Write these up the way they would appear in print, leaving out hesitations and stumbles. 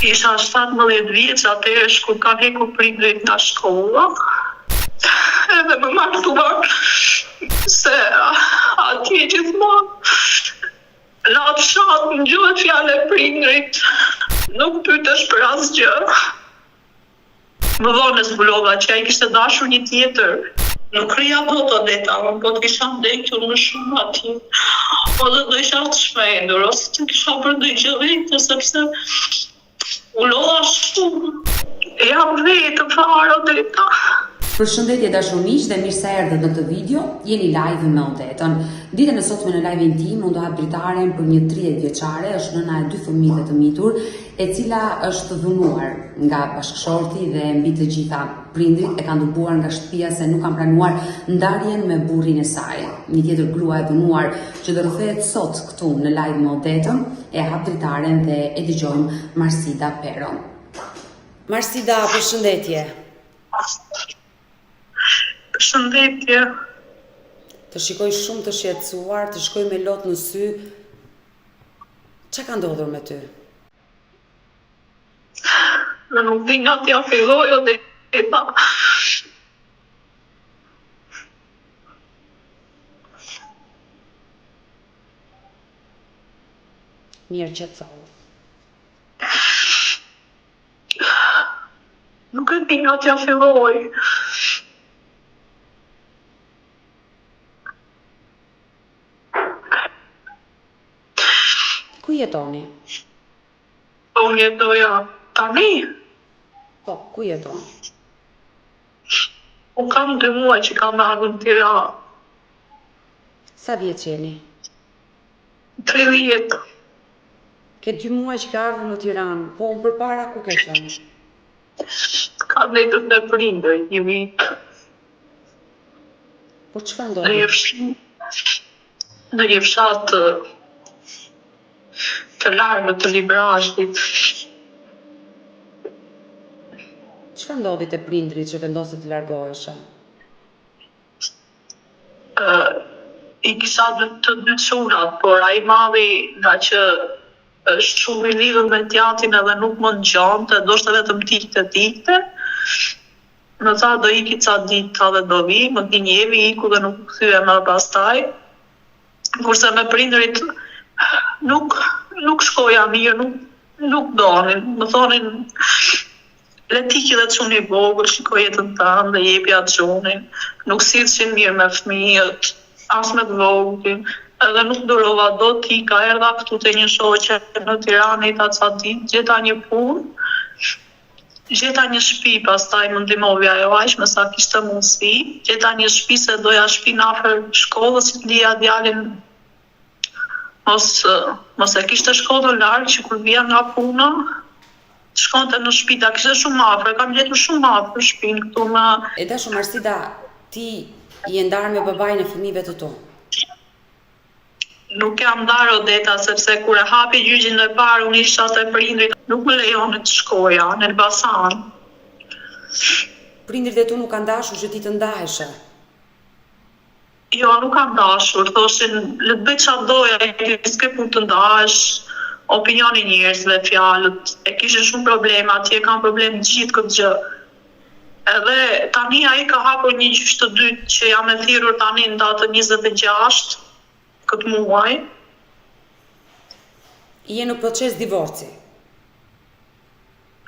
Isha 17 vjeç, atëherë kur ka hekur prindrit nga shkolla, edhe më martuar se atje gjithmonë në atë fshat më gjuhet fjale prindrit, nuk pytesh për asgjë. Më vonë zbulova që ai kishte dashur një tjetër. Nuk krija dot Odeta, unë po të kisha ndekur më shumë atje. Ose do isha të shmendur, ose të kisha bërë ndonjë gjë sepse u lodha shumë. Jam vetëm fare Odeta. Përshëndetje dashur miq dhe mirë se erdhët në këtë video. Jeni live me Odetën. Ditën e sotme në live-in tim unë do hap dritaren për një 30 vjeçare, është nëna e 2 fëmijëve të mitur, e cila është dhunuar nga bashkëshorti dhe mbi të gjitha prindrit e kanë dëbuar nga shtëpia se nuk kanë pranuar ndarjen me burrin e saj. Një tjetër grua e dhunuar që do rrëfehet sot këtu në live me Odetën, e hap dritaren dhe e dëgjojmë Marsida Peron. Marsida, përshëndetje. Përshëndetje. Të shikoj shumë të shqetësuar, të shkoj me lot në sy. Ç'a ka ndodhur me ty? Në nuk di nga t'ja filloj Odeta. Mirë, qetësohu. Nuk e di nga t'ja filloj. Ku jetoni? Unë jetoja tani. Po, ku jetoni? Unë kam 2 muaj që kam ardhur në Tiranë. Sa vjeç jeni? 30. Ke 2 muaj që ka ardhur në Tiranë, po unë përpara ku ke qenë? Ka ndetër në prindër, një vit. Po çfarë ndodhi? Në një fshat të largët të Librazhit. Çfarë ndodhi te prindrit që vendosët të largoheshe? I kisha të 2 çunat, por ai malli nga që është shumë i lidhur me teatrin edhe nuk më ngjante, ndoshta vetëm tikte. Më tha do iki ca ditë dhe do vi, më gënjevi, iku dhe nuk kthye më pastaj. Kurse me prindrit nuk shkoja mirë, nuk donin, më thonin le t'iki dhe çuni i vogël, shikoj jetën tënde dhe jepi atë çunin. Nuk sillshin mirë me fëmijët, as me të voglin, edhe nuk durova dot t'ika, erdha këtu te një shoqe në Tiranë, ta ca ditë, gjeta një punë, gjeta një shtëpi, pastaj më ndihmovi ajo aq me sa kishte mundësi, gjeta një shtëpi se doja shtëpinë afër shkollës, që t'lija djalin mos e kishte shkollën larg, që kur vija nga puna, shkonte në shtëpi, ta kishte shumë afër, kam gjetur shumë afër shtëpinë këtu në... E dashur Marsida, ti je ndarë me babain e fëmijëve të tu? Nuk jam ndarë Odeta, sepse kur e hapi gjyqin e parë, unë isha te prindrit, nuk më lejoni të shkoja në Elbasan. Prindrit e tu nuk kanë dashur që ti të ndaheshe? Jo, nuk kam dashur, thoshin, le të bëj çfarë doja, s'ke punë të ndahesh, opinioni njerëzve, fjalët, e kishin shumë problema, atje kanë problem gjithë këtë gjë. Edhe tani ai ka hapur një gjyq të dytë që jam e thirrur tani në datën 26 këtë muaj. Je në proces divorci?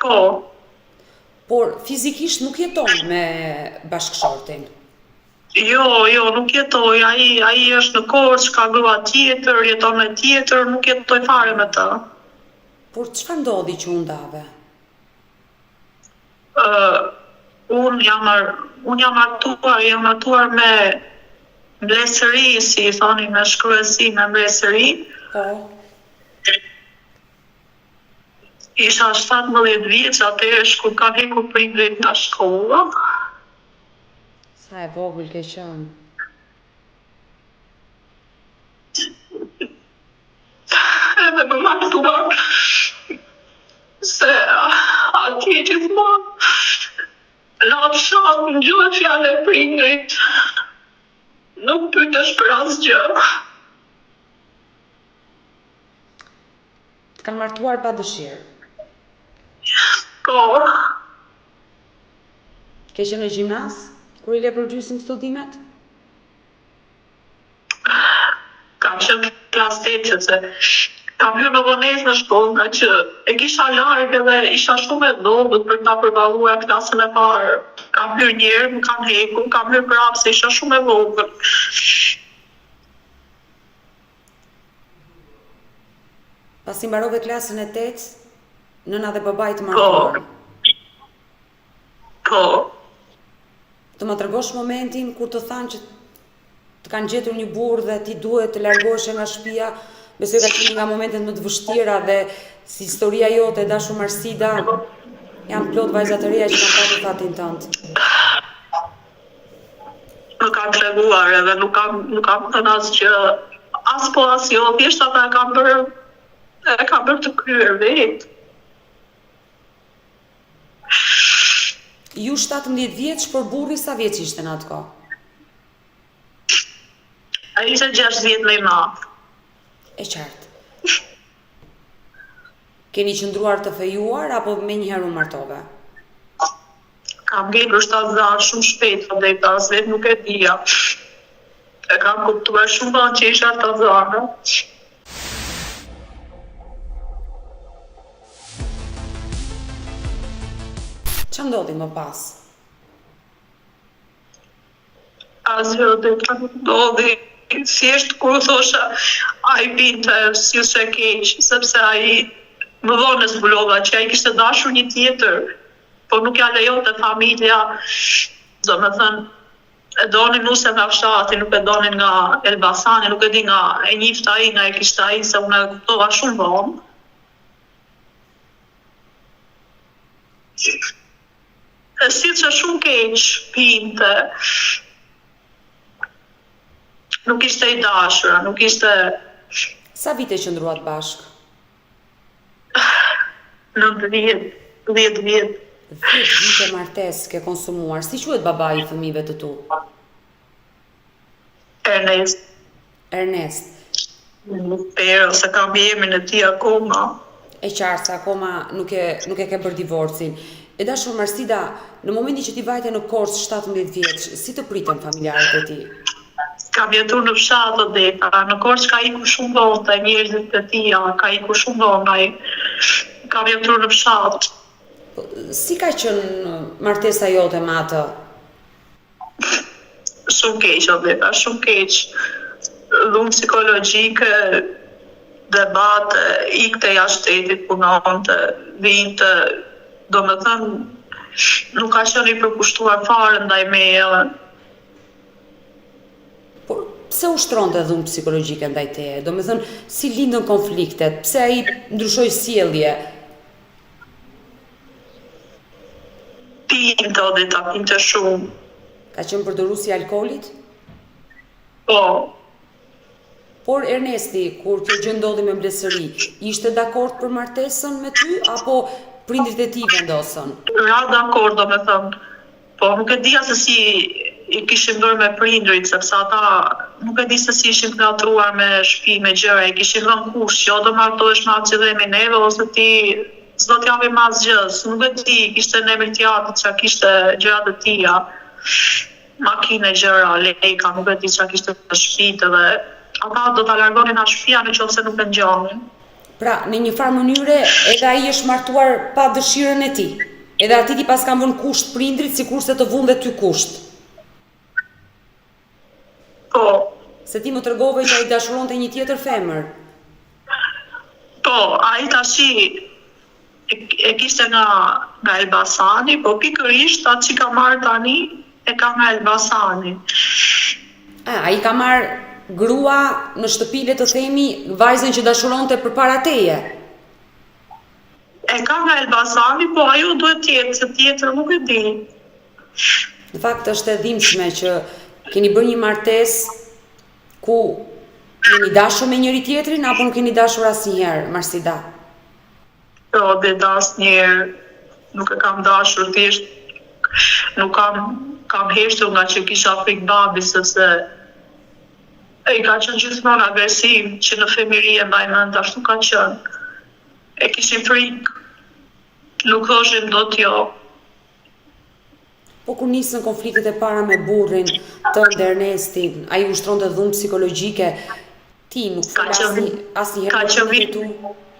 Po. Por fizikisht nuk jeton me bashkëshortin? Jo, nuk jetoj, ai është në Korçë, ka grua tjetër, jeton me tjetër, nuk jetoj fare me të. Por çfarë ndodhi që u ndave? Unë jam martuar me mbledhëri, si i thoni me shkruesi me mbledhëri. Po. Isha 17 vjeç, atëherë kur ka hekur prindrit nga shkolla. Sa e vogël ke qenë? Edhe më martuar se atje gjithmonë në atë fshat më gjuhet fjale prindrit. Nuk pytesh për asgjë. Kanë martuar pa dëshirë? Po, Ke qenë në gjimnas? Kur i le përgjysin studimet? kam qenë klas 8 se kam hyrë në vonesë në shkollë nga që e kisha larg edhe isha shumë e dobët për ta përballuar klasën e parë. Kam hyrë një herë, më kanë hekur, kam hyrë prapë se isha shumë e vogël. Pasi mbarove klasën e 8, nëna dhe babai të martuar. Po, Të më tregosh momentin kur të thanë që të kanë gjetur një burrë dhe ti duhet të largohesh nga shtëpia, besoj ka qenë nga momentet më të vështira dhe si historia jote dashur Marsida, janë plot vajza të reja që kanë patur fatin tënd. më kanë treguar edhe nuk kam thënë asgjë, as po as jo, thjesht ata e kam bërë të kryer vetë. Ju 17 vjeç, por burri sa vjeç ishte në atë kohë? Ai ishte 60 më i madh. E qartë. Keni qëndruar të fejuar apo me njëherë u martove? Kam ngritur shtazan shumë shpejt, dhe as vetë nuk e dija. E kam kuptuar shumë vonë që isha shtazane. Ç'a ndodhi më pas? Asgjë dhe nuk ndodhi. Thjesht kur thosha ai binte si se keq, sepse ai më vonë zbulova që ai kishte dashur një tjetër, po nuk ja lejonte familja, domethënë e donin nuse nga fshati, nuk e donin nga Elbasani, nuk e di nga e njifta ai, nga e kishte ai, se unë e kuptova shumë vonë. E si që shumë keq pinte, nuk ishte i dashura, nuk ishte... Sa vite qëndruat bashk? 10 vjet. 10 vite martesë ke konsumuar. Si quhet babai i fëmijëve të tu? Ernest. Pero se kam emrin e tij akoma. E qartë se akoma nuk e ke bërë divorcin. E dashur Marsida, në momentin që ti vajte në Korçë 17 vjeç, si të pritën familjarët e ti? Kam jetuar në fshat dhe në Korçë ka ikur shumë vonë te njerëzit e tia, ka ikur shumë vonë ai. Kam jetuar në fshat. Si ka qenë martesa jote me atë? Shumë keq, Odeta, shumë keq. Dhunë psikologjike, debate, ikte jashtë shtetit, punonte, vinte, domethënë nuk ka qenë i përkushtuar fare ndaj meje. Por pse ushtronte dhunë psikologjike ndaj teje? Domethënë si lindën konfliktet? Pse ai ndryshoi sjellje? Pinte, Odeta, pinte shumë. Ka qenë përdoruesi i alkoolit? Po. Por Ernesti, kur kjo gjë ndodhi me mbledhsëri, ishte dakord për martesën me ty apo prindrit e tij vendosën? Ra dakord, domethënë. Po nuk e dija se si i kishin bërë me prindrit, sepse ata nuk e di se si ishin knatruar me shtëpi, me gjëra, i kishin dhënë kush, jo do martohesh me atë që dhe me neve, ose ti s'do t'japim asgjë, nuk e di, kishte në emrin teatrit, çka kishte gjërat e tia, makine, gjëra, leka, nuk e di çka kishte në shtëpi dhe ata do ta largonin nga shtëpia nëse nuk e ngjanin. Pra, në një farë mënyre, edhe ai është martuar pa dëshirën e tij. Edhe ati ti pas kanë vënë kusht prindrit, sikurse të vënë dhe ty kusht. Po. Se ti më tregove që ai dashuronte një tjetër femër. Po, ai tashi e kishte nga Elbasani, po pikërisht atë që ka marrë tani e ka nga Elbasani. Ai ka marrë grua në shtëpi, le të themi, vajzën që dashuronte përpara teje. E ka nga Elbasani, po ajo duhet tjetë, se tjetër nuk e di. Në fakt është e dhimbshme që keni bërë një martesë ku keni dashur me njëri tjetrin apo nuk keni dashur asnjëherë, Marsida? Jo, dhe asnjëherë nuk e kam dashur, thjesht nuk kam heshtur nga që kisha frikë babi, sepse ai ka qenë gjithmonë agresiv, që në fëmijëri e mbaj mend, ashtu ka qenë. E kishin frikë. Nuk thoshim dot jo. Po kur nisën konfliktet e para me burrin tënd Ernestin, ai ushtronte dhunë psikologjike, ti nuk fol asnjëherë.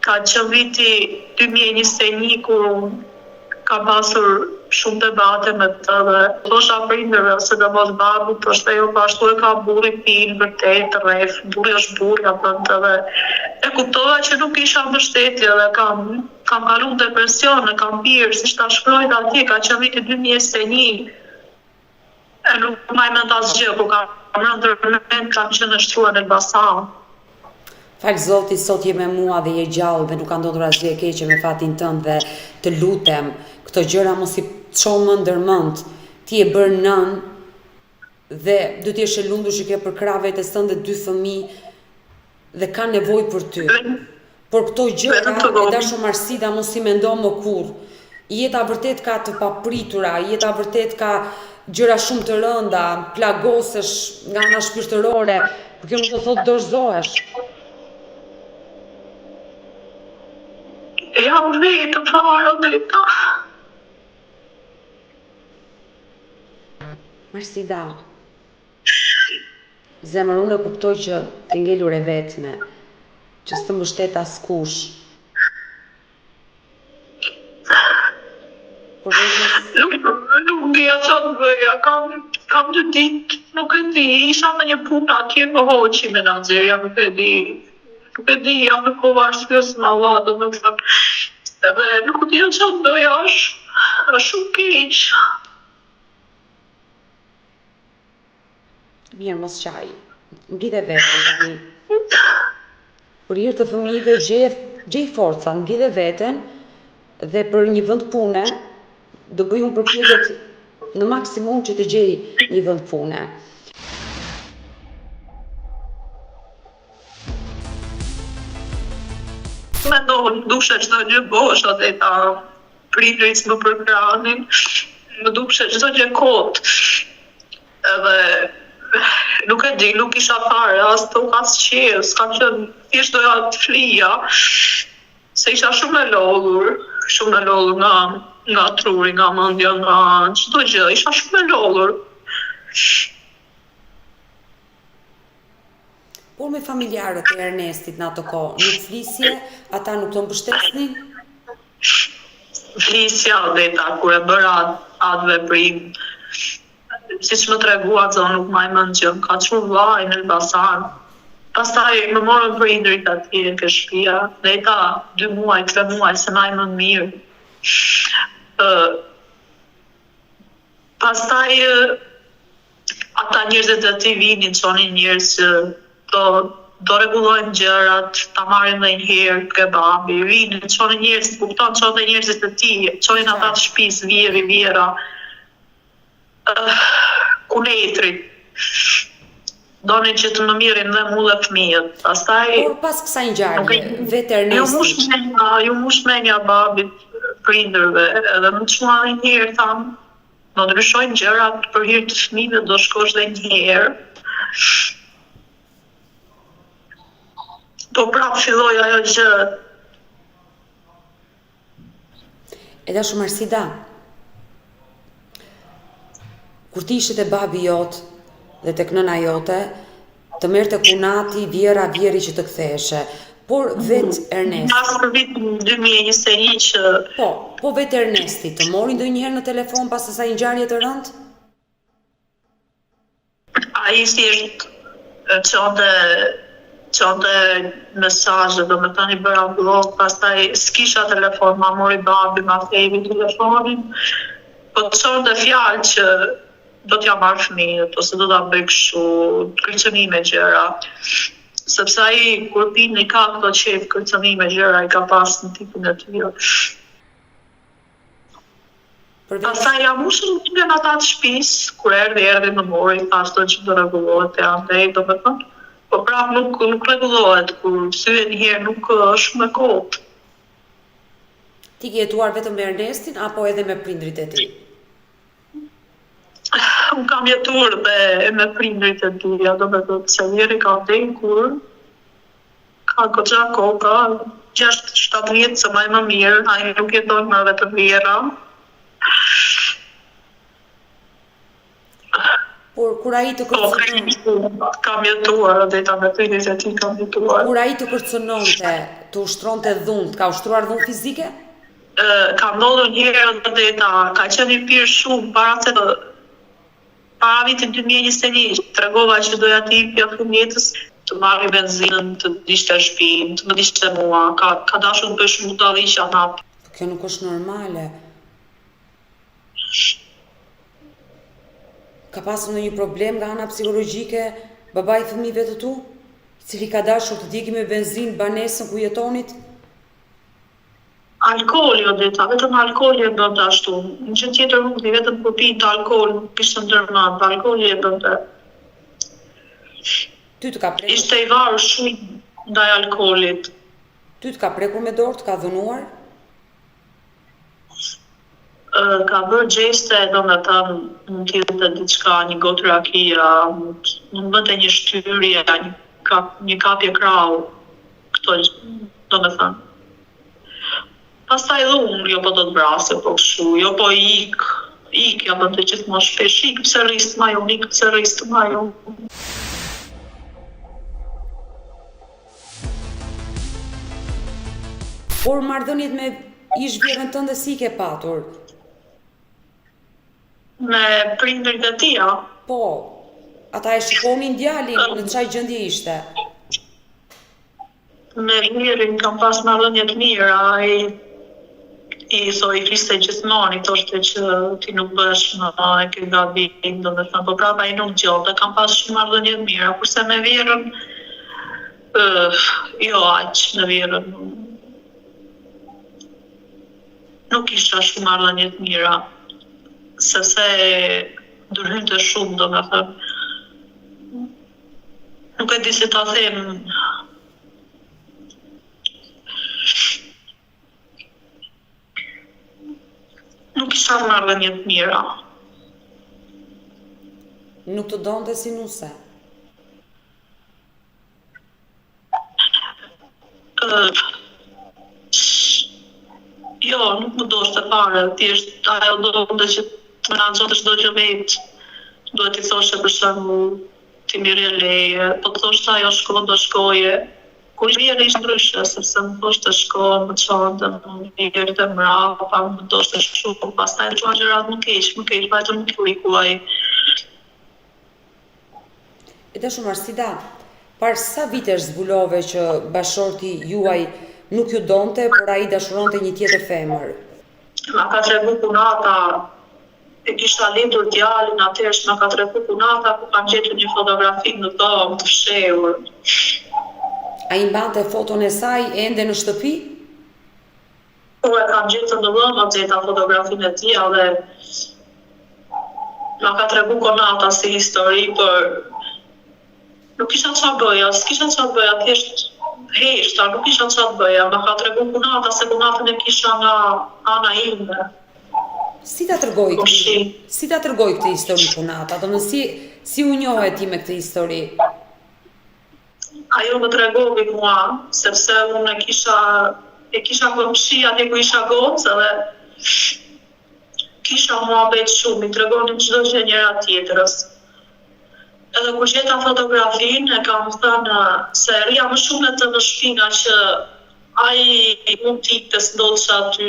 Ka qenë viti 2021 kur ka pasur shumë debate me të dhe thosha prindërve ose domos babut, thoshte jo po ashtu e ka burri pin vërtet rreth, burri është burri apo dhe e kuptova që nuk isha mbështetje dhe kam kaluar depresion, kam pirë, siç ta shkruajt atje, ka qenë viti 2021. E nuk maj mend asgjë, po kam rëndër në mend kam qenë në shtruar në Elbasan. Falë Zoti, sot je me mua dhe je gjallë dhe nuk ka ndodhur asgjë e keqe me fatin tënd dhe të lutem, këto gjëra mos i çoh më ndërmend. Ti e bër nën dhe do të jesh e lumtur që ke për krah vetes tënde 2 fëmijë dhe kanë nevojë për ty. Por këto gjëra e dashur Marsida mos i mendo më kurrë. Jeta vërtet ka të papritura, jeta vërtet ka gjëra shumë të rënda, plagosesh nga ana shpirtërore, por kjo nuk do thotë dorëzohesh. Ja, vetë fare vetë. Marsida, zemër unë e kuptoj që të ngelur e vetme, që s'të mbështet askush. Nuk dija çfarë bëja, kam 2 ditë, nuk e di, isha në një punë atje më hoqi menaxherja, nuk e di, jam në kohë arsyes me Allah, domethënë. Edhe nuk dija çfarë bëja, është shumë keq. Mirë, mos qaj, nglidhe veten, për hir të fëmijëve gjej forca, nglidhe veten dhe për një vend pune do bëj unë përpjekje në maksimum që të gjej një vend pune. Mendoj, dushe çdo gjë bosha dhe ta prindrit më përkranin, më dushe çdo gjë kot. Edhe nuk e di, nuk isha fare, as tok as qiell, s'kam qenë, thjesht doja të flija, se isha shumë e lodhur nga truri, nga mendja, nga çdo gjë, isha shumë e lodhur. Por me familjarët e Ernestit në ato kohë, nuk flisje, ata nuk të mbështesnin? Flisja dhe ta, kur e bëra atë veprim, siç më tregua zonë nuk maj mend që ka çu vllai në Elbasan. Pastaj më morën prindrit atje ke shtëpia, dhe ta 2 muaj, 3 muaj se maj më mirë. Pastaj ata njerëzit e tij vinin, çonin njerëz që do rregullojnë gjërat, ta marrin dhe një herë kebabi, vinin, çonin njerëz, kupton, çonin njerëzit e tij, çonin ata të shtëpisë, vjera. Kunetrit. Donin që të më mirin dhe mu dhe fëmijët. Pastaj... Por pas kësaj ngjarje, vetë Ernesti... Ju mushmenja babit prindërve, edhe më çuan një herë, thamë, do ndryshojnë gjërat për hir të fëmijëve, do shkosh dhe një herë. Do prapë filloj ajo gjë. E dashur Marsida, kur ti ishte te babi jot dhe tek nëna jote, të merrte kunati vjeri që të ktheheshe. Por vet Ernesti. Pas vitin 2021 që... Po vet Ernesti, të mori ndonjëherë në telefon pas asaj ngjarje të rëndë? Ai thjesht çonte mesazhe, domethënë i bëra blog, pastaj s'kisha telefon, ma mori babi, ma thevi telefonin, po çonte fjalë që do t'ja marrë fëmijët, ose do t'a bëj kështu, kërcënime gjëra. Sepse ai kur pini ka këto qef kërcënime gjëra, i ka pas në tipin e tij. Pastaj jam ushur nga ata të shtëpisë, kur erdhi më mori, ashtu që do rregullohet e andej, domethënë. Po prap nuk rregullohet, kur thyen një herë nuk është me kohë. Ti ke jetuar vetëm me Ernestin apo edhe me prindrit e tij? Unë kam jetuar me prindrit e tij, domethënë se njëri ka vdekur, ka goxha kohë, 6 17 se më mirë, ai nuk jeton më vetëm vjera. Por kur ai të kërcënon, kam jetuar dhe ta me thënë se ti kam jetuar. Kur ai të kërcënonte, të ushtronte dhunë, ka ushtruar dhunë fizike? Ka ndodhur një herë dhe ka qenë i pirë shumë para vitit 2021, tregova që doja të hipja fëmijës, të marri benzinën, të dishte shtëpinë, të më dishte mua, ka dashur të bëj shumë budalliqe hap. Kjo nuk është normale. Ka pasur ndonjë problem nga ana psikologjike babai i fëmijëve të tu, i cili ka dashur të djegë me benzinë banesën ku jetonit? Alkooli, Odeta, vetëm alkooli e bënte ashtu. Në gjë tjetër nuk di, vetëm kur pinte alkool, nuk kishte ndërmend, alkooli e bënte. Ty të ka prekur? Ishte i varur shumë ndaj alkoolit. Ty të ka prekur me dorë, të ka dhunuar? Ka bërë gjeste, domethënë, mund të jetë diçka, një gotë rakia, mund bënte një shtyrje, një kapje krau, këto, domethënë. Pastaj dhunë, jo po do të vrasë, po kështu, jo po ik, ja bënte gjithmonë shpesh, ik pse rristë ma jonë, ik pse rristë ma jonë. Por marrëdhëniet me ish-vjerën tënde si ke patur? Me prindërit e tia? Po, ata e shikonin djalin, në çfarë gjendje ishte? Me Lirin kam pas marrëdhënie të mira, i fliste gjithmonë, i thoshte që ti nuk bësh më, e ke gabim, domethënë, po prapa i nuk gjote, kam pas shumë marrëdhënie të mira, kurse me Vjerën, jo aq, me Vjerën, nuk isha shumë marrëdhënie të mira, sepse ndërhynte shumë, domethënë. Nuk e di si ta them. Nuk isha marrëdhënie të mira. Nuk të donte si nuse? Jo, nuk më doshte fare, thjesht ajo donte që të menaxhonte çdo gjë vetë. Duhet i thoshe për shembull ti mirë leje, po të thoshte ajo shko do shkoje. Kur vjen ishte ndryshe, sepse më thoshte shko, më çonte, më vjen të mbrapa, më doshte shumë, pastaj çuan gjërat më keq, vajte më kuaj. E të shumë Arsida, par sa vitesh zbulove që bashorti juaj nuk ju donte, por ai dashuronte një tjetër femër? Ma ka tregu punata, e kisha lindur djalin, atëherë ma ka tregu punata ku kam gjetur një fotografi në dhomë të fshehur. Ai mbante foton e saj ende në shtëpi? Po e kam gjetur në dhomë, gjeta fotografinë e tij dhe ma ka tregu konata si histori, por nuk kisha çfarë bëja, s'kisha çfarë bëja, thjesht heshta, nuk kisha çfarë bëja, ma ka tregu punata se punatën e kisha nga ana ime. Si ta tërgoj këtë histori punata? Domethënë si u njohe ti me këtë histori? Ajo më tregovi mua, sepse unë e kisha komshi atje ku isha gocë dhe kisha muhabet shumë, i tregonin çdo gjë njëra tjetrës. Edhe kur gjeta fotografinë, e kam thënë se rria më shumë të në shpina që ai mund t'ikte s'ndodhë aty,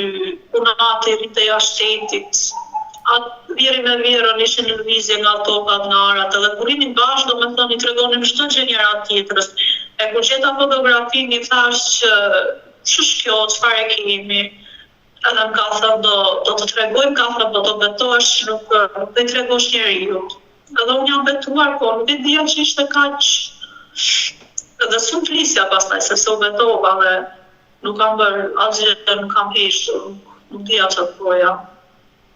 punati rrite jashtë shtetit. Atë Vjeri me Vjerën ishin në lëvizje nga tokat, nga arat, edhe kur rinin bashkë, domethënë i tregonin çdo gjë njëra tjetrës. E kur gjeta fotografinë, i thash që ç'është kjo, çfarë e kemi? Edhe më ka thënë do të tregojmë, ka thënë do të betohesh, nuk do i tregosh njeriu. Edhe unë jam betuar, po nuk e dija që ishte kaq. Edhe s'u flisja pastaj, sepse u betova dhe nuk kam bërë asgjë, nuk kam heshtur, nuk dija çfarë thoja.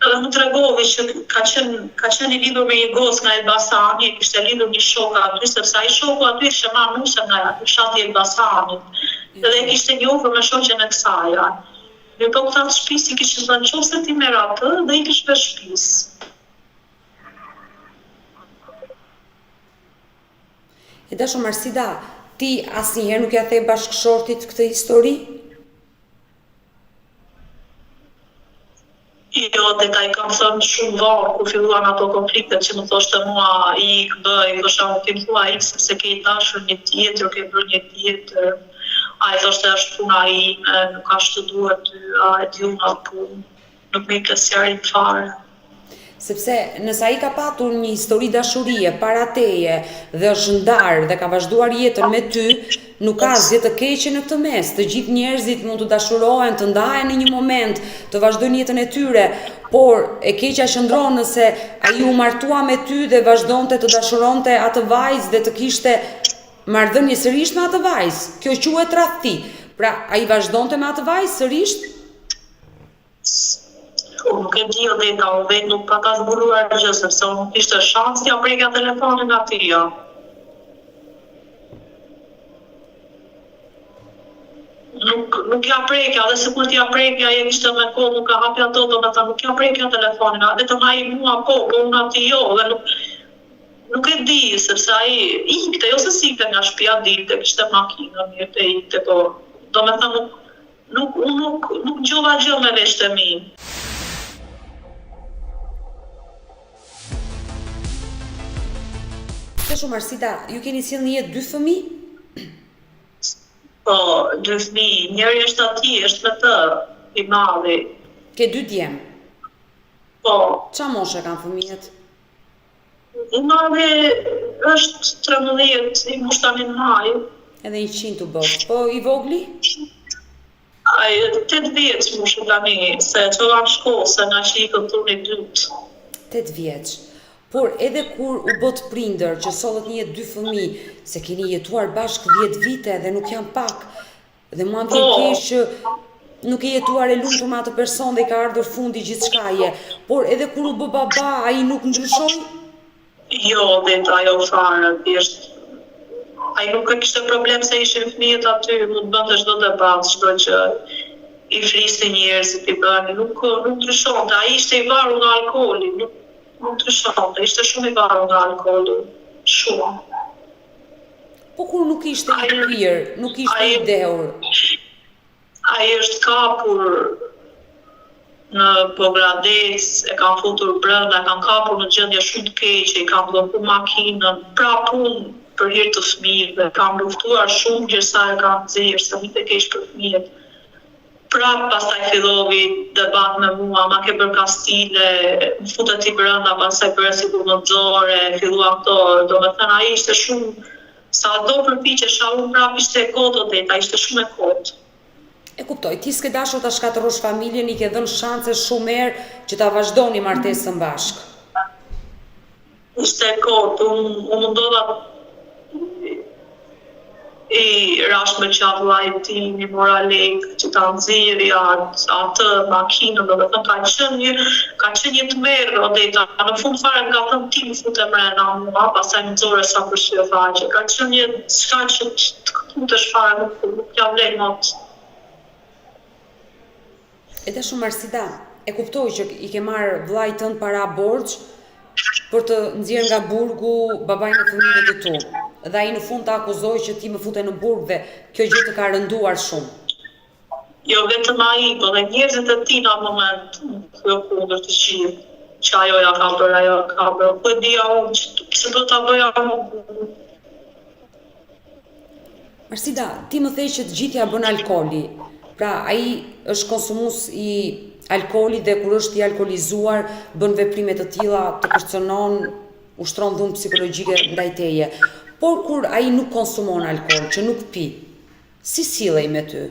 Edhe më tregovi që ka qenë i lidhur me një gocë nga Elbasani, kishte lidhur një shok aty, sepse ai shoku aty ishte marrë nuse nga fshati i Elbasanit. Edhe e kishte njohur me shoqen e kësaj. Dhe po këta të shtëpisë kishin thënë nëse ti merr atë dhe i kish vesh shtëpisë. E dashur Arsida, ti asnjëherë nuk ja the bashkëshortit këtë histori? Jo, dhe ka I kam thënë shumë varë, kur filluan ato konfliktet që më thoshte mua I bëj, thosha më tim thua I sepse ke I dashur një tjetër, ke bërë një tjetër. A I thoshte është puna ime, nuk ashtë të duhet ty, a e di unë atë punë, nuk me I plesjarin fare. Sepse nësa I ka patur një histori dashurie para teje dhe është ndarë dhe ka vazhduar jetën me ty, nuk ka asgjë të keqe në këtë mes. Të gjithë njerëzit mund të dashurohen, të ndahen në një moment, të vazhdojnë jetën e tyre, por e keqja qëndron nëse ai u martua me ty dhe vazhdonte të dashuronte atë vajzë dhe të kishte marrëdhënie sërish me atë vajzë. Kjo quhet tradhti. Pra ai vazhdonte me atë vajzë sërish? Unë nuk e di o dheta, unë vetë nuk pa ka zbuluar gjë, sepse unë nuk ishte shans t'ja prekja telefonin atyja. Nuk ja prekja, dhe se kur t'ja prekja, e kishte me kohë, nuk ka hapja to, do me ta nuk ja prekja telefonin, vetëm ai mua po unë aty jo, dhe nuk e di, sepse ai ikte, jo se sikte nga shtëpia dilte, kishte makinë, mirë të ikte, po, do me ta nuk gjova gjë me veshtë e mi. Të shumë Arsita, ju keni sjell një jetë 2 fëmijë? Po, 2 fëmijë, njëri është aty, është me të, I madhi. Ke 2 djem? Po. Qa moshe kanë fëmijët? I madhi është 13, I mushtanin maj. Edhe 100 të bësh, po I vogli? Ai 8 vjeç mushë tani, se që nga shkollë, se nga që I këturni 2. 8 vjeç. Por edhe kur u bot prindër që sollet një jetë 2 fëmijë, se keni jetuar bashkë 10 vite dhe nuk janë pak, dhe mua vjen keq që nuk e jetuar e lumtur me atë person dhe I ka ardhur fundi gjithçkaje, por edhe kur u bë baba, ai nuk ndryshoi? Jo, dhe ajo fare, thjesht ai nuk e kishte problem se ishin fëmijët aty, mund bënte çdo debat, çdo gjë. I fliste njerëzit, I bëni, nuk ndryshonte, ai ishte I varur nga alkooli, nuk ndryshonte, ishte shumë I varur nga alkooli, shumë. Po kur nuk ishte I pirë, nuk ishte I dheur? Ai është kapur në Pogradec, e kanë futur brenda, e kanë kapur në gjendje shumë të keqe, I kanë bllokuar makinën, pra punë për hir të fëmijëve, kanë luftuar shumë gjërsa e kanë nxjerrë, sa mi të keq për fëmijët. Prap pastaj fillovi debat me mua, ma ke bërë kastile, më futet I brenda, pastaj bërë si kur më nxore, fillua këto, do me thënë ai ishte shumë, sa do përpiqesha unë prap ishte e kotë ta ishte shumë e kotë. E kuptoj, ti s'ke dashur ta shkatërrosh familjen, I ke dhënë shanse shumë herë që ta vazhdoni martesën bashkë. Ishte e kotë, unë mundova I rash me qatë lajti, një mora lekë që ta nxirri atë makinën, do me thënë ka qenë një të merë, odeta, në fund fare nga thëmë ti më fute mrena mua, pasaj më nxore sa përshye faqe, ka qenë një shka që të këputesh fare, nuk ja vlen mot. E të shumë Arsita, e kuptoj që I ke marrë vllai tënd para borxh për të nxjerrë nga burgu babajnë e fëmijëve të tu. Dhe ai në fund të akuzoi që ti më fute në burg dhe kjo gjë të ka rënduar shumë. Jo vetëm ai, po dhe njerëzit e tij në atë moment kjo kundër të gjithë. Që ajo ja ka bërë, ajo ka bërë. Po e dija unë që do ta bëja unë. Arsita, ti më thej që të gjithë ja bën alkooli. Pra ai është konsumues I alkoolit dhe kur është I alkoolizuar bën veprime të tilla, të kërcënon, ushtron dhunë psikologjike ndaj teje. Por kur ai nuk konsumon alkool, që nuk pi, si sillej me ty?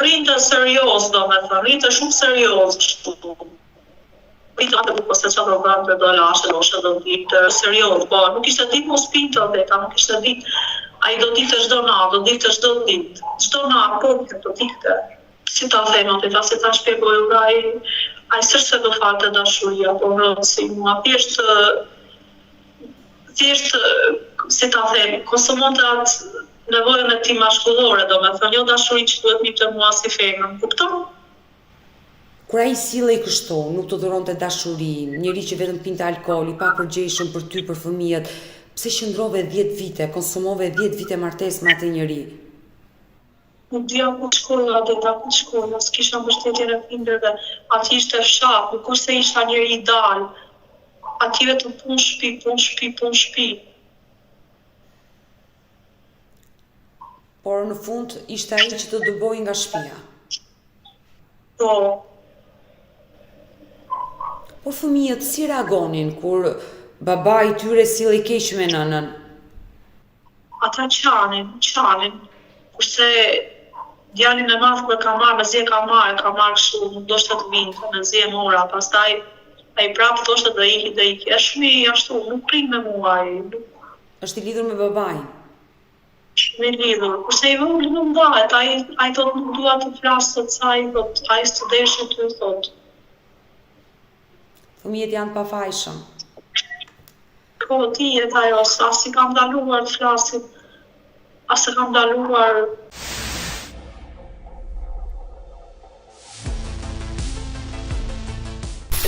Rinte serioz, do me thënë, rinte shumë serioz. Rinte atë buko se që do vëndë do lashe, do shë do ditë serioz, po nuk ishte ditë mos pinte odeta, nuk ishte ditë, ai do ditë çdo natë, do ditë çdo ditë, çdo natë, po do ditë. Si ta them odeta, si ta shpjegoj ai s'është do falte dashuria, po rëndësi mua, thjesht, si ta them, konsumonte atë nevojën e tij mashkullore, do me thënë, jo dashuri që duhet mi të mua si femër, kupton? Kur ai sillej kështu, nuk të dhuronte dashuri, njëri që vetëm pinte alkool, I papërgjeshëm për ty, për fëmijët, pse qëndrove 10 vite, konsumove 10 vite martesë me atë njeri? Nuk dija ku të shkolla, deta ku të shkolla, s'kisha mbështetjen e prindërve. Aty ishte fshat, nuk është se isha njëri i dal. Aty vetëm punë shtëpi. Por në fund ishte ai që të dëboi nga shtëpia. Po. Por fëmijët si reagonin kur babai i tyre silli keq me nënën? Ata qanin. Kurse djalin e madh kur ka marrë, mezi e ka marrë kështu, nuk do shta të vinte, mezi e mora, pastaj ai prapë thoshte do iki. Është mi ashtu, nuk rrin me mua ai. Është i lidhur me babain. Me lidhur. Kurse i vogël nuk ndahet, ai thot nuk dua të flas sot sa ai thot, ai s'të desh ty thot. Fëmijët janë pafajshëm. Po ti e ajo, as i kam ndaluar të flasin, as e kam ndaluar.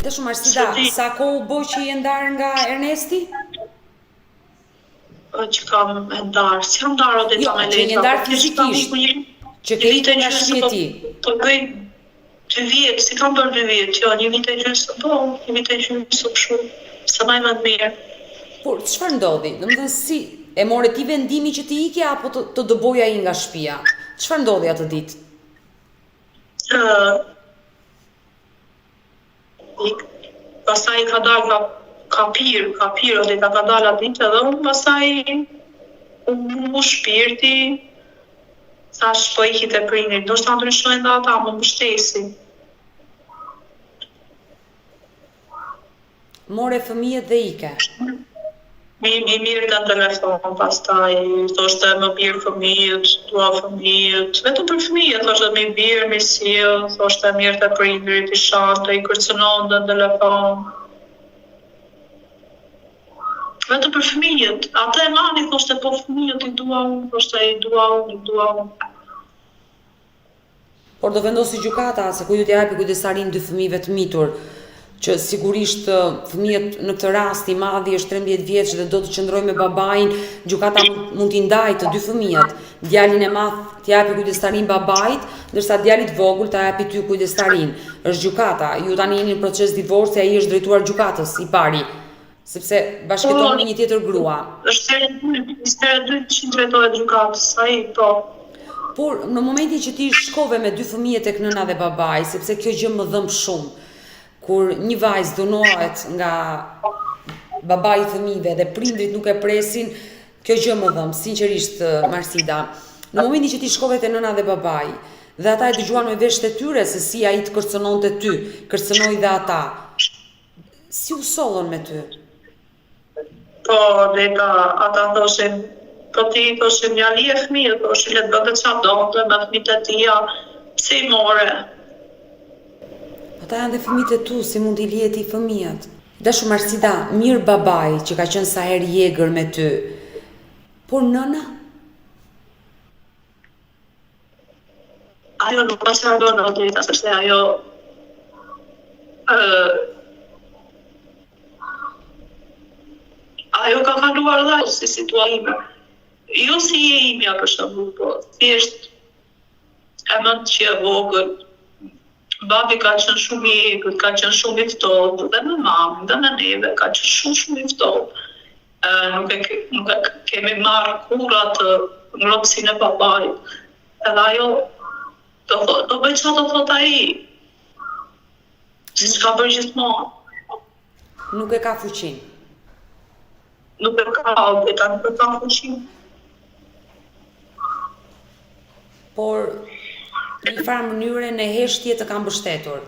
Dhe shumë Arsida, sa kohë u bë që je ndarë nga Ernesti? Që kam e ndarë, si kam ndarë o dhe ta me lejta. Jo, që je ndarë fizikisht, që ke ikur nga shtëpia ti. Po bëj 2 vjetë, si kam bërë 2 vjetë, jo, 1 vit e gjysmë, po, 1 vit e gjysmë shumë, se maj më të mirë. Por, çfarë ndodhi? Domethënë si e more ti vendimi që ti ikje apo të dëboj ai nga shtëpia? Çfarë ndodhi atë ditë? Pastaj ka dalë ka pirë, dhe ka dalë atë ditë edhe unë pastaj u shpirti, thash po iki te prindrit, do shta ndryshojnë dhe ata, më mbështesin. More fëmijët dhe ike. Mi mirë në telefon, pastaj thoshte më mirë fëmijët, dua fëmijët, vetëm për fëmijët, thoshte më mirë, më sjell, thoshte mirë të prindrit, i shante, i kërcënon në telefon. Vetëm për fëmijët, ata e nani thoshte po fëmijët i dua unë, thoshte i dua unë. Por do vendosi gjykata se ku ju t'japi kujdestarin 2 fëmijëve të mitur, që sigurisht fëmijët në këtë rast i madhi është 13 vjeç dhe do të qëndrojë me babain, gjykata mund t'i ndajë të 2 fëmijët. Djalin e madh t'i japi kujdestarin babait, ndërsa djalit vogël t'a japi ty kujdestarin. Është gjykata, ju tani jeni në proces divorci, ai është drejtuar gjykatës i pari, sepse bashkëton me një tjetër grua. Është herë 2 që drejtohet gjykatës, ai po. Por në momentin që ti shkove me 2 fëmijë tek nëna dhe babai, sepse kjo gjë më dhëm shumë. Kur një vajzë dënohet nga babai i fëmijëve dhe prindrit nuk e presin, kjo gjë më dhëm, sinqerisht Marsida. Në momentin që ti shkove te nëna dhe babai, dhe ata e dëgjuan me veshët e tyre se si ai të kërcënonte ty, kërcënoi dhe ata. Si u sollën me ty? Po, ata thoshin, po ti thoshin një ali e fëmijë, thoshin le të bëte qa donte me fëmijët e tia, pse i more? Ata janë dhe fëmijët e tu, si mund t'i lihet i fëmijët. Dashu Marsida, mirë babai që ka qenë sa herë i egër me ty. Por nëna? Ajo nuk pasardon në drejta, sepse ajo ka kaluar dhe si situaime. Jo si je imja për shembull, po thjesht e mend që e vogël. Babi ka qenë shumë i egër, ka qenë shumë i ftohtë, dhe me mamën, dhe me neve, ka qenë shumë i ftohtë. Nuk e kemi marrë kur atë ngrohtësinë e babait. Edhe ajo do bëj çfarë do thot ai. Si ka bërë gjithmonë. Nuk e ka fuqinë. Nuk e ka fuqinë. Por në një farë mënyre në heshtje të kam mbështetur.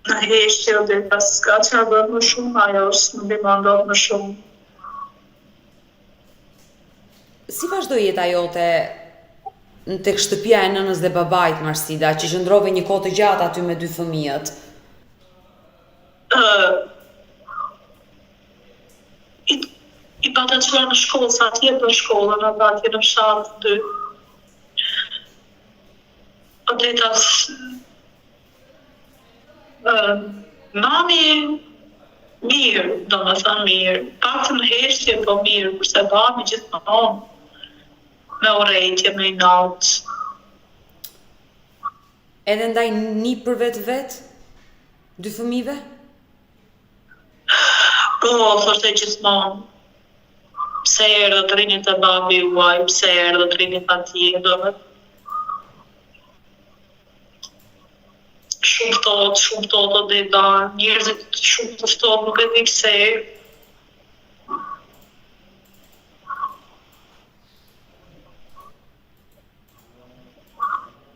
Në heshtje, dhe s'ka që a bërë më shumë, ajo s'më demandot më shumë. Si vazhdoi jeta jote tek shtëpia e nënës dhe babait, Marsida, që qëndrove një kohë të gjatë aty me 2 fëmijët? I pata qëra në shkollë, sa atje për shkollën, atje në fshatë 2. Mami mirë, do më thënë mirë, pak të më heshtje po mirë, kurse babi gjithmonë me urrejtje, me inat. Edhe ndaj një për vetë? Dy fëmijëve? Po, thoshte gjithmonë. Pse erdhët të rinit e babi juaj, pse erdhët të rinit atje, shumë ftohtë dhe da, njerëzit shumë të ftohtë, nuk e di pse.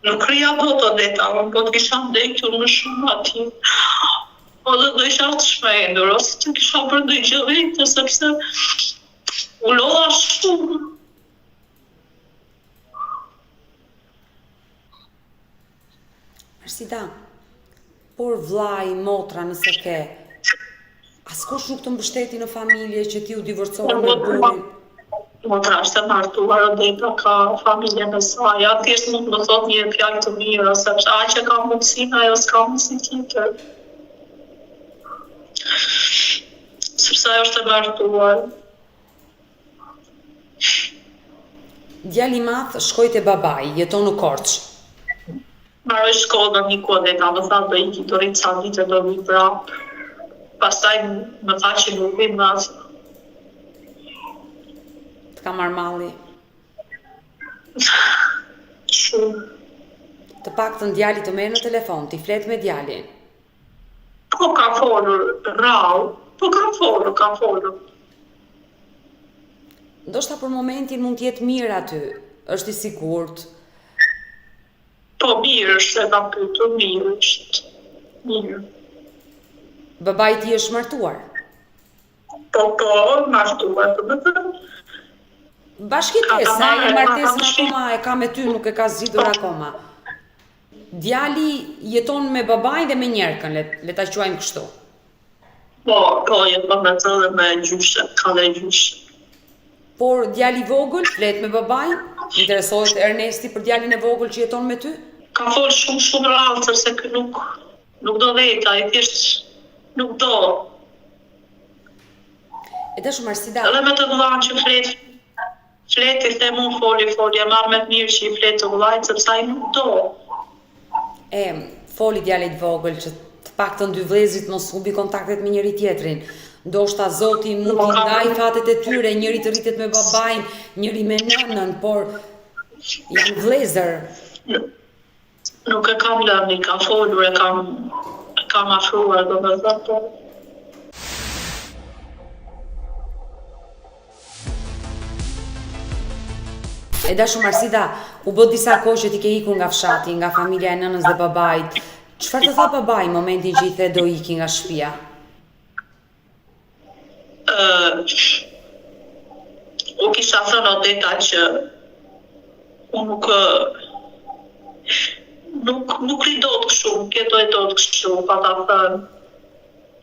Nuk rria do të deta, unë po të kisha ndekjur më shumë atje. Po dhe do isha të shmendur, ose të kisha për ndoj gjë vetë, sepse u lodha shumë. Arsida, por vllai, motra nëse ke, askush nuk të mbështeti në familje që ti u divorcove me burin? Motra është e martuar, Odeta ka familjen e saj, thjesht mund më thot një fjalë të mirë, sepse aq që ka mundësinë, ajo s'ka mundësi tjetër. Sepse ajo është e martuar. Djali i madh shkoi te babai, jeton në Korçë. Mbaroi shkollën një kohë Odeta, më tha do iki do rrit sa vite do vi prap. Pastaj më tha që nuk vi më as. Ka marrë malli. Shumë. Të paktën djali të merr në telefon, ti flet me djalin. Po ka folur rrallë, po ka folur. Ndoshta për momentin mund të jetë mirë aty, është i sigurt. Po mirë është, e kam pyetur, mirë është. Mirë. Babai ti është martuar? Po, martuar, po më thënë. Bashkëtesa, e martesën akoma e ka me ty, nuk e ka zgjidhur akoma. Djali jeton me babain dhe me njerëkën, le ta quajmë kështu. Po, jeton me të dhe me gjyshe, ka dhe gjyshe. Por djali i vogël flet me babain? Interesohet Ernesti për djalin e vogël që jeton me ty? Ka folë shumë rrallë, sepse kë nuk do veta, i thjesht nuk do. E dashur Arsida. Edhe me të vëllain që fleti the mund foli, e marrë me të mirë që i flet të vëllait, sepse ai nuk do. Foli djalit vogël që të paktën dy vëllezërit mos humbi kontaktet me njëri tjetrin. Ndoshta Zoti mund t'i ndaj fatet e tyre, njëri të rritet me babain, njëri me nënën, por janë vëllezër. Nuk e kam lënë, ka folur, e kam afruar, domethënë, po. E dashur Arsida, u bë disa kohë që ti ke ikur nga fshati, nga familja e nënës dhe babait. Çfarë të tha babai në momentin që i the do iki nga shtëpia? U kisha thënë Odeta që unë nuk i do të shumë, këto e do të kështu, pa ta thënë.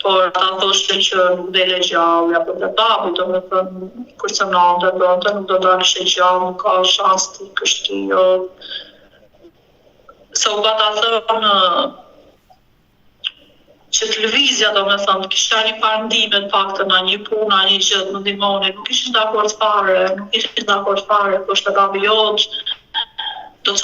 Por ta thoshte që nuk dele gjallë, apo dhe babi, do me thënë, kurse nante, nuk do dalëshe gjallë, nuk ka shans t'i kështi, jo. Se u pa ta thënë që televizja, do me thënë, kishta një parndime të paktën, a një puna, a një gjëtë, më ndihmoni, nuk ishin dakord fare, po shte babi jotë, do të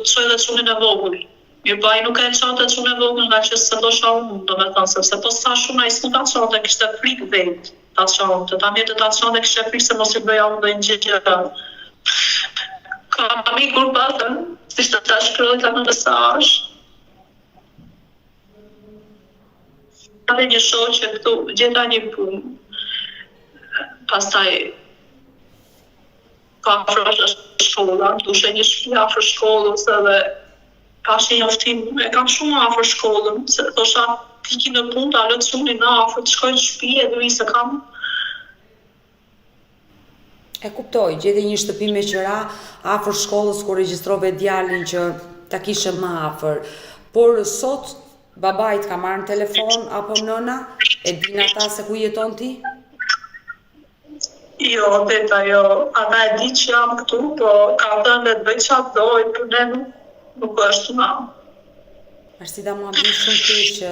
thoj dhe cunin e vogull. Mirë pa i nuk e qate që me vogën nga që se do sha unë, do me thënë, sepse po sa shumë a i s'nu ta qate, kishte frikë vetë, ta qate, ta mirë të ta qate, kishte frikë se mos i bëja unë dhe një gjë. Ka mi kur patën, si shte ta shkrojta në mesazh. Dhe një shoqe këtu, gjeta një punë, pastaj ka afrosh shkolla, dushe një shtëpi afër shkollës edhe pashi njoftim, e kam shumë afër shkollën, se thosha tiki në punë, ta lëtë shumë në afër, të shkoj në shtëpi edhe vi se kam. E kuptoj, gjeti një shtëpi me qira afër shkollës ku regjistrove djalin që ta kishe më afër. Por sot babait ka marrë në telefon apo nëna? E din ata se ku jeton ti? Jo, Odeta, jo. Ata e di që jam këtu, po ka thënë dhe të bëj qatë dojë, për ne nuk është ma. Arsida, mua bën shumë keq që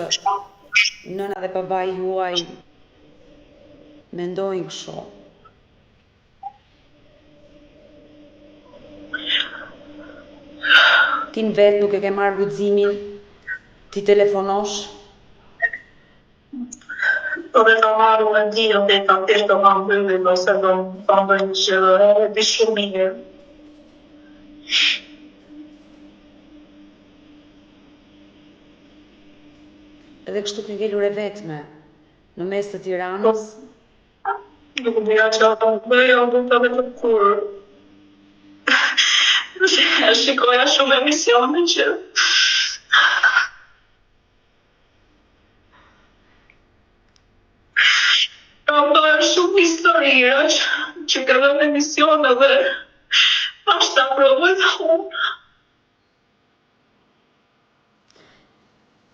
nëna dhe babai juaj mendojnë kështu. ti në vetë nuk e ke marrë guximin ti telefonosh? Po dhe ka marru e di, dhe ka thjesht do ma mbylli, ose do ma bëjnë që e di shumë mirë. Edhe kështu të ngelur e vetme, në mes të Tiranës. Nuk dhja që ato më bëja, unë të vetëm kur. Shikoja shumë emisione që ka bërë shumë historira që ka dhe në emisione dhe ashtë ta provoj dhe unë.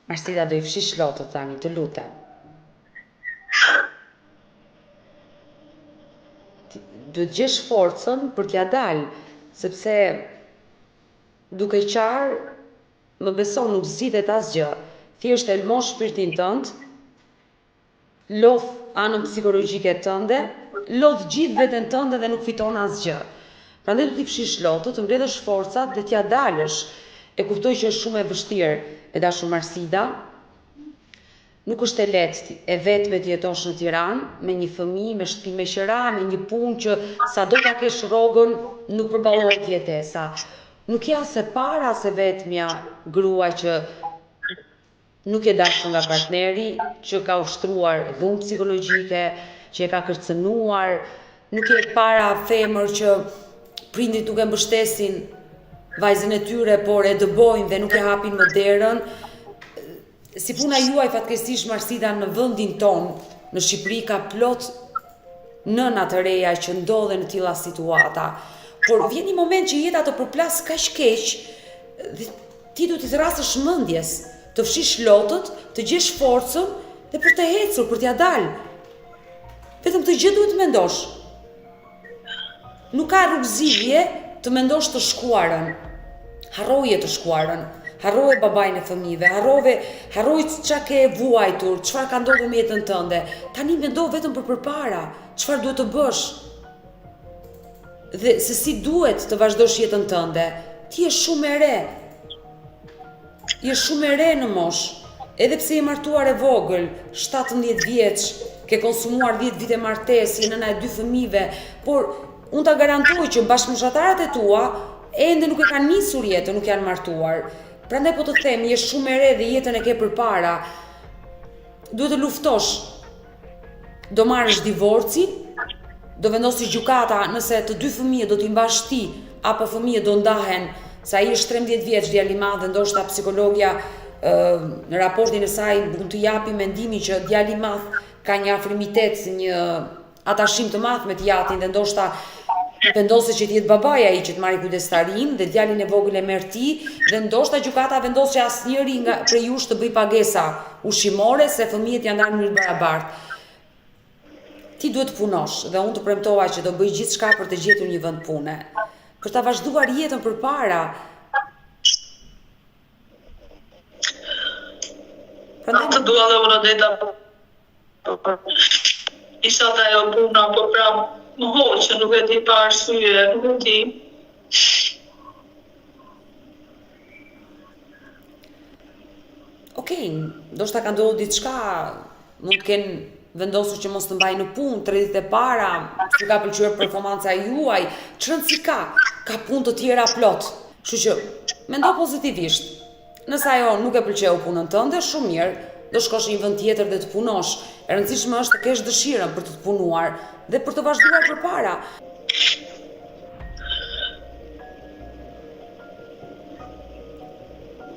Marsida, do i fshish lotët tani, të lutem. Do të gjesh forcën për t'ja dalë, sepse duke qarë, më beson nuk zgjidhet asgjë. Thjesht e lmosh shpirtin tënd, lodh anën psikologjike tënde, lodh gjithë veten tënde dhe nuk fiton asgjë. Prandaj do t'i fshish lotët, të mbledhësh forcat dhe t'ja dalësh. E kuptoj që është shumë e vështirë, e dashur Marsida. Nuk është e lehtë e vetme të jetosh në Tiranë, me një fëmijë, me shtëpi me qira, me një punë që sado ta kesh rrogën, nuk përballohet jetesa. Nuk je as e para as e vetmja grua që nuk e dashur nga partneri, që ka ushtruar dhunë psikologjike, që e ka kërcënuar, nuk je e para femër që prindrit nuk e mbështesin vajzën e tyre, por e dëbojnë dhe nuk e hapin më derën. Si puna juaj fatkeqësisht Marsida në vendin ton, në Shqipëri ka plot nëna të reja që ndodhen në tilla situata. Por vjen një moment që jeta të përplas kaq keq, dhe ti duhet të rrasësh mendjes, të fshish lotët, të gjesh forcën dhe për të ecur, për t'ja dalë. Vetëm këtë gjë duhet të mendosh. Nuk ka rrugëzidhje të mendosh të shkuarën. Harroje të shkuarën. Harroje babain e fëmijëve, harroj çka ke vuajtur, çfarë ka ndodhur me jetën tënde. Tani mendo vetëm për përpara, çfarë duhet të bësh. Dhe se si duhet të vazhdosh jetën tënde. Ti je shumë e re. Je shumë e re në moshë. Edhe pse je martuar e vogël, 17 vjeç, ke konsumuar 10 vite martesë, je nëna e 2 fëmijëve, por unë ta garantoj që bashkëmoshatarët e tua ende nuk e kanë nisur jetën, nuk janë martuar. Prandaj po të them, je shumë e re dhe jetën e ke përpara. Duhet të luftosh. Do marrësh divorcin, do vendosësh gjykata nëse të 2 fëmijët do t'i mbash ti, apo fëmijët do ndahen, sa ai është 13 vjeç djali i madh dhe ndoshta psikologja në raportin e saj mund të japi mendimin që djali i madh ka një afrimitet, një atashim të madh me t'jatin dhe ndoshta vendosë që t'jetë babaja i që të marrë kujdestarin dhe djalin e vogël e merr ti dhe ndoshta gjykata vendos që asnjëri nga prej jush të bëj pagesa ushqimore se fëmijët janë ndarë në mënyrë barabartë. Ti duhet të punosh dhe unë të premtova që do bëj gjithçka për të gjetur një vend pune, për ta vazhduar jetën përpara. Atë dua dhe unë deta. Isha dhe ajo puna, po pra më hoqë, nuk e di pa arsye, nuk e di. Okej, ndoshta ka ndodhur diçka, mund të kenë vendosur që mos të mbaj në punë, 3 ditë e para, që ka pëlqyer performanca juaj, çrëndsi ka punë të tjera plot. Kështu që mendo pozitivisht. Nëse ajo nuk e pëlqeu punën tënde, shumë mirë, do shkosh në një vend tjetër dhe të punosh. E rëndësishme është të kesh dëshirën për të punuar dhe për të vazhduar përpara.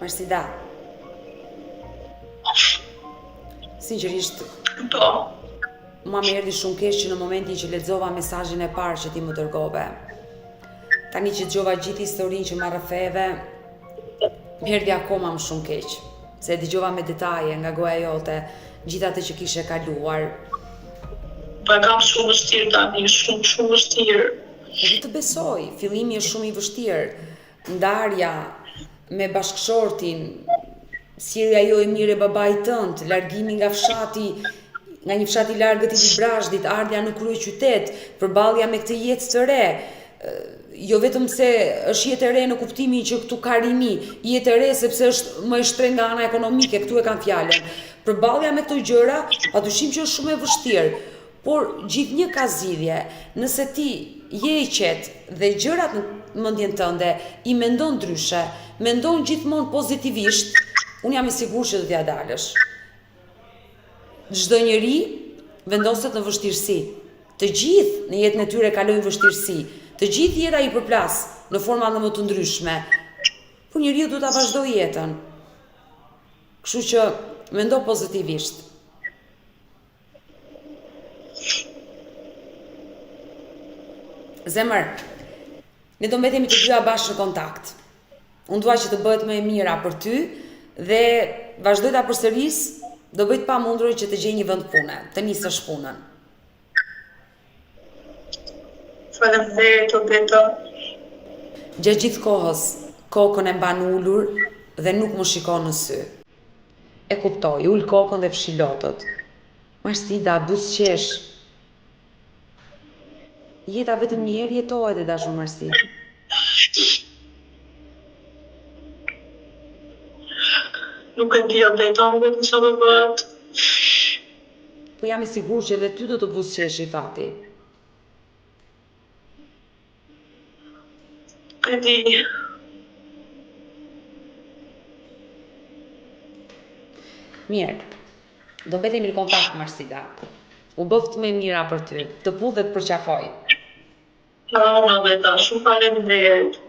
Marsida. Sinqerisht, Po. ma më erdhi shumë keq që në momentin që lexova mesazhin e parë që ti më dërgove. Tani që dëgjova gjithë historinë që më rrëfeve, më erdhi akoma më shumë keq, se dëgjova me detaje nga goja jote gjithë atë që kishe kaluar. Po e kam shumë vështirë tani, shumë vështirë. Edhe të besoj, fillimi është shumë i vështirë. Ndarja me bashkëshortin, sjellja jo e mirë e babait tënd, largimi nga fshati, nga një fshat i largët i Librazhdit, ardha në kryeqytet, përballja me këtë jetë të re. jo vetëm se është jetë e re në kuptimin që këtu ka rini, jetë e re sepse është më e shtrenjtë nga ana ekonomike, këtu e kanë fjalën. Përballja me këto gjëra, padyshim që është shumë e vështirë, por gjithnjë ka zgjidhje. Nëse ti je i qetë dhe gjërat në mendjen tënde i mendon ndryshe, mendon gjithmonë pozitivisht, unë jam i sigurt që do t'ja dalësh. Çdo njeri vendoset në vështirësi. Të gjithë në jetën e tyre kalojnë vështirësi. Të gjithë jera i përplas në forma më të ndryshme. Por njeriu duhet ta vazhdojë jetën. Kështu që mendo pozitivisht. Zemër, ne do mbetemi të dyja bashkë në kontakt. Unë dua që të bëhet më e mira për ty dhe vazhdoj ta përsëris, do bëj të pamundur që të gjej një vend pune, të nisësh punën. Faleminderit Odeta. Gjatë gjithë kohës, kokën e mban ulur dhe nuk më shikon në sy. E kuptoj, ul kokën dhe fshi lotët. Marsida, buzëqesh. Jeta vetëm një herë jetohet e dashur Marsi. Nuk e di Odeta, nuk e di çfarë do bëhet. Po jam i sigurt që edhe ty do të buzëqesh i fati. E di. Mirë, do mbetemi në kontakt Marsida. U bëft më e mira për ty, të pu dhe të përqafoj. Odeta, shumë faleminderit.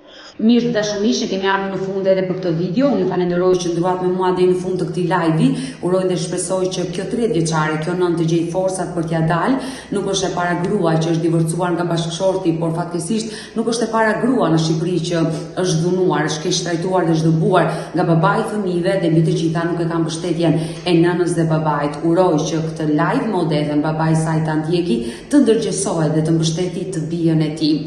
Mirë të dashurisht, kemi ardhur në fund edhe për këtë video. Unë ju falenderoj që nduat me mua deri në fund të këtij live-i. Uroj dhe shpresoj që kjo 30 vjeçare, kjo nën të gjej forcat për t'ia dalë. Nuk është e para grua që është divorcuar nga bashkëshorti, por fatkeqësisht nuk është e para grua në Shqipëri që është dhunuar, është keq trajtuar dhe është dëbuar nga babai i fëmijëve dhe mbi të gjitha nuk e kanë mbështetjen e nënës dhe babait. Uroj që këtë live me Odetën, babai i saj ta ndjeki, të ndërgjegjësohet dhe të mbështeti të bijën e tij.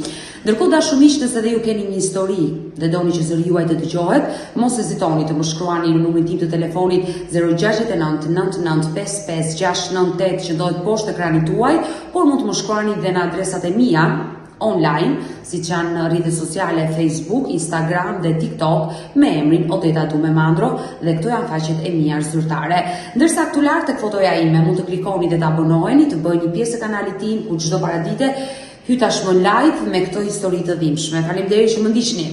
Ndërkohë dashumiq, nëse dhe ju keni një histori dhe doni që zëri juaj të dëgjohet, mos hezitoni të më shkruani në numrin tim të telefonit 069 99 55 698 që ndodhet poshtë ekranit tuaj, por mund të më shkruani dhe në adresat e mia online, siç janë në rrjetet sociale Facebook, Instagram dhe TikTok me emrin Odeta Dumemandro dhe këto janë faqet e mia zyrtare. Ndërsa këtu lart tek fotoja ime mund të klikoni dhe të abonoheni, të bëni pjesë e kanalit tim ku çdo paradite hy tashmë live me këto histori të dhimbshme. Faleminderit që më ndiqni.